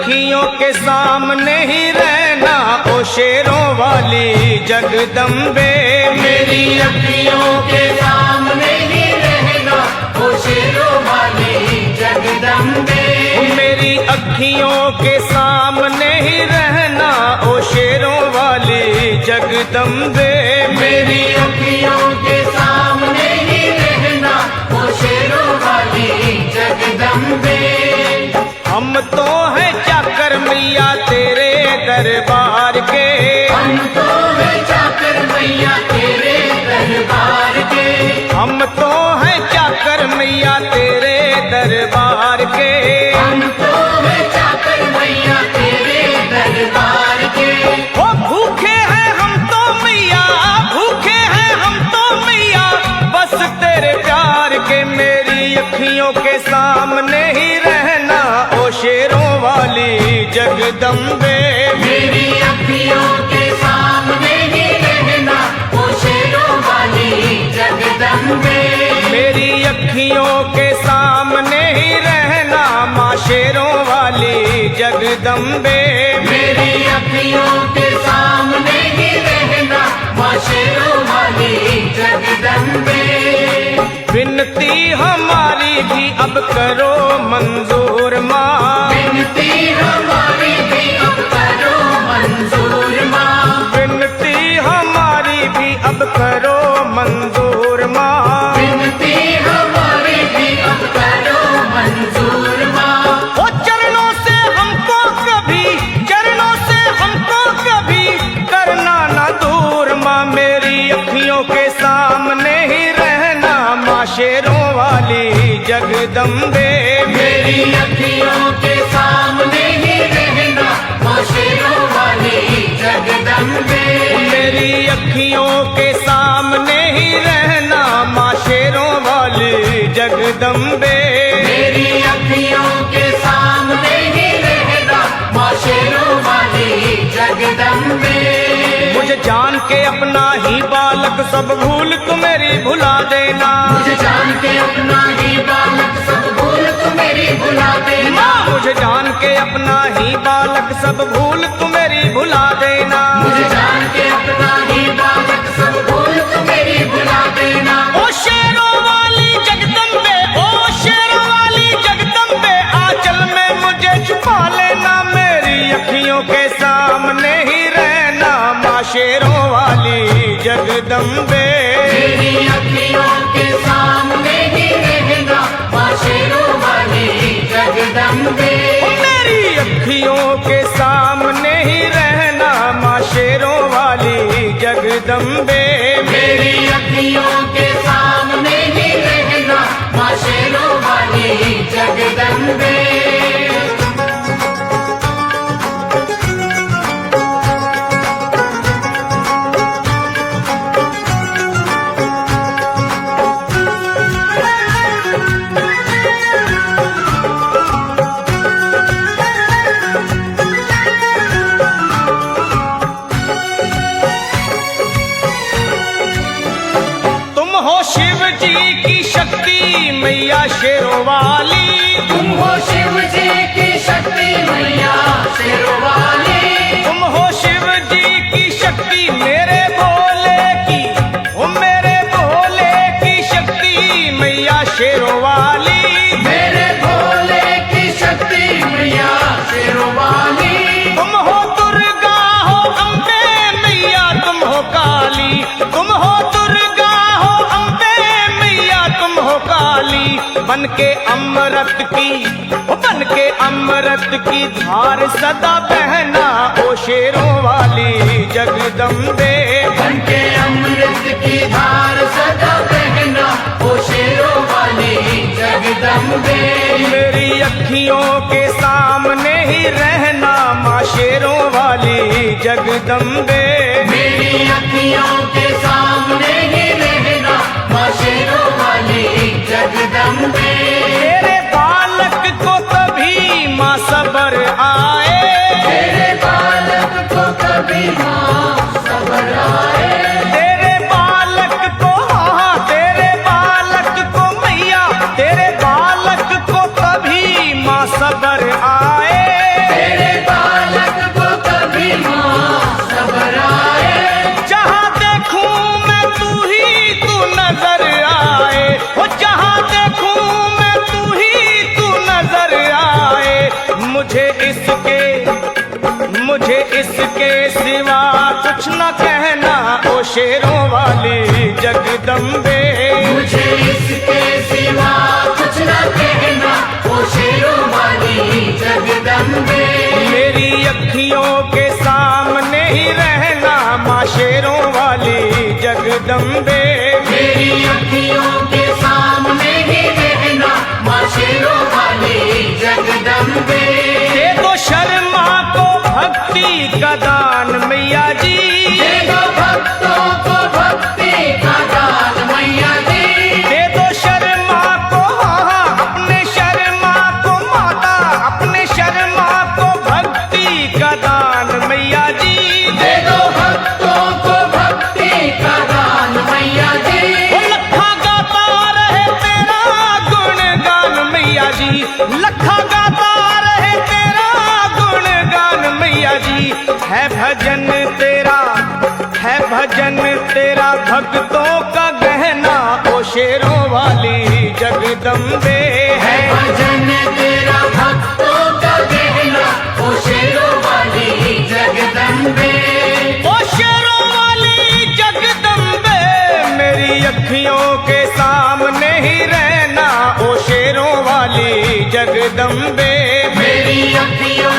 अखियों के सामने ही रहना ओ शेरों वाली जगदम्बे। मेरी अखियों के सामने ही रहना ओ शेरों वाली जगदम्बे। मेरी अखियों के सामने ही रहना ओ शेरों वाली जगदम्बे। मेरी अखियों के सामने ही रहना ओ शेरों वाली जगदम्बे। हम तो हैं चाकर मैया तेरे दरबार के। हम तो हैं चाकर मैया तेरे दरबार के। हम तो हैं चाकर मैया तेरे दरबार के। हम तो हैं चाकर मैया तेरे दरबार के। ओ भूखे हैं हम तो मैया, भूखे हैं हम तो मैया बस तेरे प्यार के। मेरी अखियों के सामने ही रहना ओ शेरों वाली जगदम्बे। मेरी अखियों के सामने ही रहना ओ शेरों वाली जगदम्बे। मेरी अखियों के सामने ही रहना माँ शेरों वाली जगदम्बे। मेरी अखियों के सामने ही रहना माँ शेरों वाली जगदम्बे। विनती हमारी भी अब करो मंजूर माँ। विनती हमारी भी अब करो मंजूर माँ। विनती हमारी भी अब करो मंजूर माँ। विनती हमारी भी अब करो मंजूर माँ। ओ चरणों से हमको कभी, चरणों से हमको कभी करना ना दूर माँ। मेरी अखियों के सामने ही रहना माँ शेरों वाली जगदम्बे। मेरी अखियों के सामने ही रहना माँ शेरों वाली जगदम्बे। मेरी अखियों के सामने ही रहना माँ शेरों वाली जगदम्बे। मेरी अखियों के सामने ही रहना माँ शेरों वाली जगदम्बे। मुझे जान के अपना ही बालक सब भूल तू मेरी भुला देना। मुझे जान के अपना ही बालक सब भूल तू मेरी भुला देना। माँ मुझे जान के अपना ही बालक सब भूल तू मेरी भुला देना। मुझे जान के अपना ही बालक सब भूल तू मेरी भुला देना। ओ शेरों वाली जगदम्बे, ओ शेरों वाली जगदम्बे आंचल में मुझे छुपा लेना। मेरी अखियों के सामने ही रहना माँ शेरों वाली जगदम्बे। मेरी अखियों के सामने ही रहना माँ शेरों वाली जगदम्बे। मेरी अखियों के सामने ही रहना माँ शेरों वाली जगदम्बे। मेरी अखियों के सामने ही रहना माँ शेरों वाली जगदम्बे। तुम हो शिव जी की शक्ति मैया शेरों वाली। तुम हो शिव जी की शक्ति मैया शेरों वाली। तुम हो शिव जी की शक्ति मेरे भोले की, ओ मेरे भोले की शक्ति मैया शेरों वाली। मेरे भोले की शक्ति मैया शेरों वाली। तुम हो दुर्गा हो अम्बे मैया तुम हो काली। तुम हो दुर्गा हो अम्बे मैया तुम हो काली। बन के अमृत की, ओ बन के अमृत की धार सदा बहना ओ शेरों वाली जगदम्बे। बन के अमृत की धार सदा बहना ओ शेरों वाली जगदम्बे। मेरी अखियों के सामने ही रहना माँ शेरों वाली जगदम्बे। मेरी अखियों के सामने ही रहना माँ शेरों वाली जगदम्बे। तेरे बालक को कभी माँ सबर आए। तेरे बालक को कभी माँ सबर आए। तेरे बालक को, हाँ तेरे बालक को मैया, तेरे बालक को कभी माँ सबर आए। तेरे शेरों वाली जगदम्बे। मुझे इसके सिवा कुछ न कहना, ओ शेरों वाली जगदम्बे। मेरी अखियों के सामने ही रहना माँ शेरों वाली जगदम्बे। मेरी अखियों के सामने ही रहना, माँ शेरों वाली जगदम्बे। दे दो शर्मा को भक्ति का दान मैया जी, दे दो भक्तों को भक्ति का दान मैया जी। दे दो शर्मा को अपने शर्मा को माता, अपने शर्मा को भक्ति का दान मैया जी। दे दो भक्तों को भक्ति का दान मैया जी। वो लखा गाता रहे तेरा गुणगान मैया जी, लखा गाता रहे तेरा गुणगान मैया जी। है भजन तेरा भक्तों का गहना ओ शेरों वाली जगदम्बे। है भजन तेरा भक्तों का गहना, ओ शेरों वाली जगदम्बे। ओ शेरों वाली जगदम्बे, मेरी अखियों के सामने ही रहना ओ शेरों वाली जगदम्बे। मेरी अखियों